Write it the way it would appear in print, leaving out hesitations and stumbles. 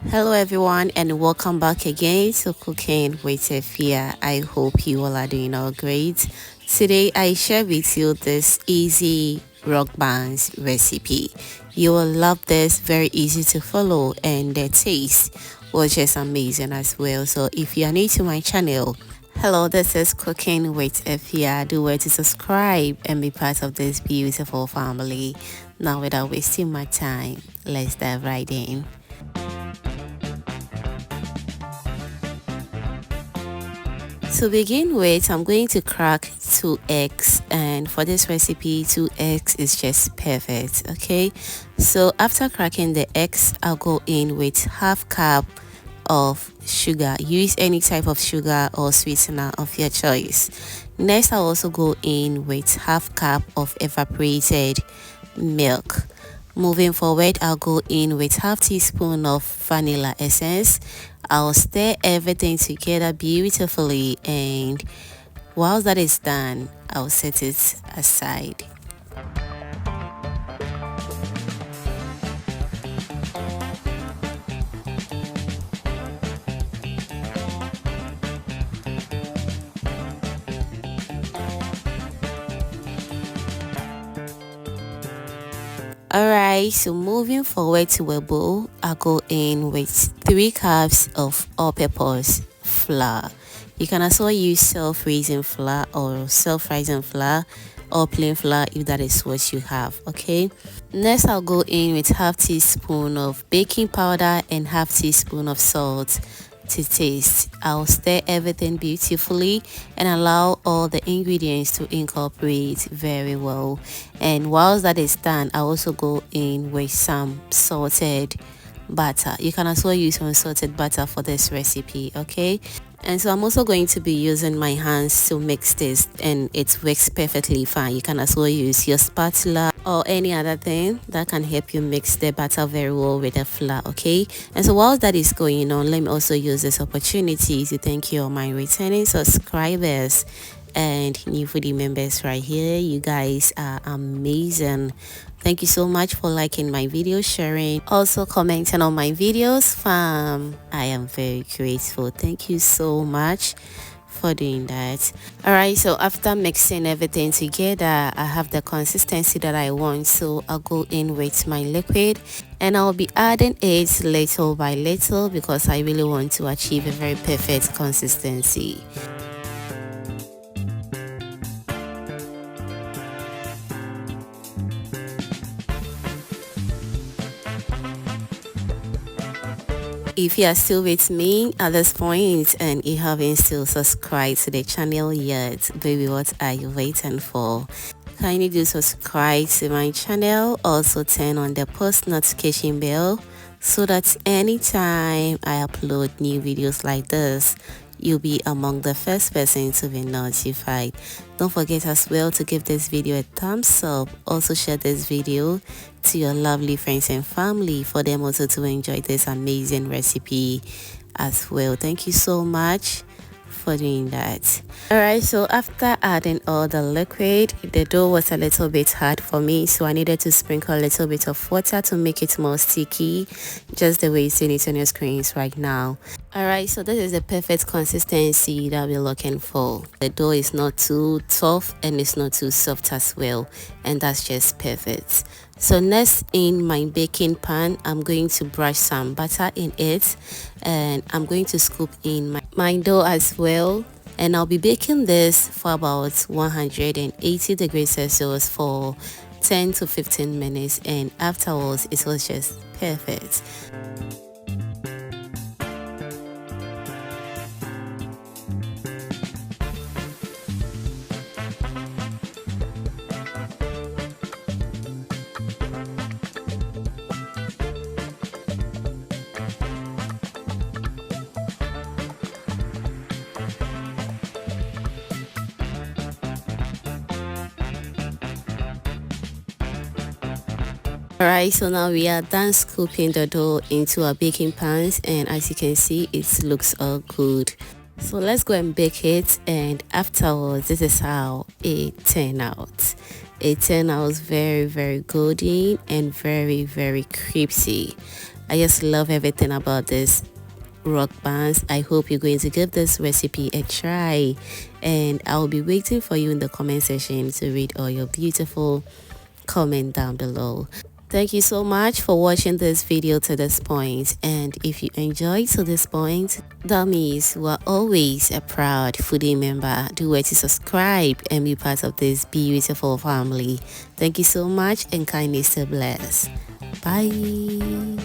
Hello everyone and welcome back again to Cooking with Efia. I hope you all are doing all great. Today I share with you this easy rock buns recipe. You will love this, very easy to follow, and the taste was just amazing as well. So if you are new to my channel, hello, this is Cooking with Efia. Do well to subscribe and be part of this beautiful family. Now without wasting my time, let's dive right in. To begin with, I'm going to crack 2 eggs, and for this recipe 2 eggs is just perfect. Okay, so after cracking the eggs, I'll go in with half cup of sugar. Use any type of sugar or sweetener of your choice. Next, I'll also go in with half cup of evaporated milk. Moving forward, I'll go in with half teaspoon of vanilla essence. I'll stir everything together beautifully, and while that is done, I'll set it aside. Alright, so moving forward to a bowl, I'll go in with 3 cups of all-purpose flour. You can also use self-raising flour or self-rising flour or plain flour if that is what you have. Okay, next I'll go in with half teaspoon of baking powder and half teaspoon of salt to taste. I'll stir everything beautifully and allow all the ingredients to incorporate very well. And whilst that is done, I also go in with some salted butter. You can also use unsalted butter for this recipe. Okay, and so I'm also going to be using my hands to mix this, and it works perfectly fine. You can also use your spatula or any other thing that can help you mix the batter very well with the flour. Okay, and so while that is going on, let me also use this opportunity to thank you all my returning subscribers and new foodie members right here. You guys are amazing. Thank you so much for liking my video, sharing, also commenting on my videos, fam. I am very grateful. Thank you so much for doing that. Alright, so after mixing everything together, I have the consistency that I want, so I'll go in with my liquid and I'll be adding it little by little because I really want to achieve a very perfect consistency. If you are still with me at this point and you haven't still subscribed to the channel yet, baby, what are you waiting for? Kindly do subscribe to my channel. Also turn on the post notification bell so that anytime I upload new videos like this, you'll be among the first person to be notified. Don't forget as well to give this video a thumbs up. Also share this video to your lovely friends and family for them also to enjoy this amazing recipe as well. Thank you so much for doing that. Alright, so after adding all the liquid, the dough was a little bit hard for me, so I needed to sprinkle a little bit of water to make it more sticky, just the way you see it on your screens right now. Alright, so this is the perfect consistency that we're looking for. The dough is not too tough and it's not too soft as well, and that's just perfect. So next, in my baking pan, I'm going to brush some butter in it, and I'm going to scoop in my dough as well, and I'll be baking this for about 180 degrees Celsius for 10 to 15 minutes, and afterwards it was just perfect. Alright, so now we are done scooping the dough into our baking pans, and as you can see, it looks all good. So let's go and bake it, and afterwards this is how it turned out. It turned out very golden and very crispy. I just love everything about this rock buns. I hope you're going to give this recipe a try, and I'll be waiting for you in the comment section to read all your beautiful comment down below. Thank you so much for watching this video to this point, and if you enjoyed to this point, that means you are always a proud foodie member. Do wait to subscribe and be part of this beautiful family. Thank you so much, and kindness to bless. Bye.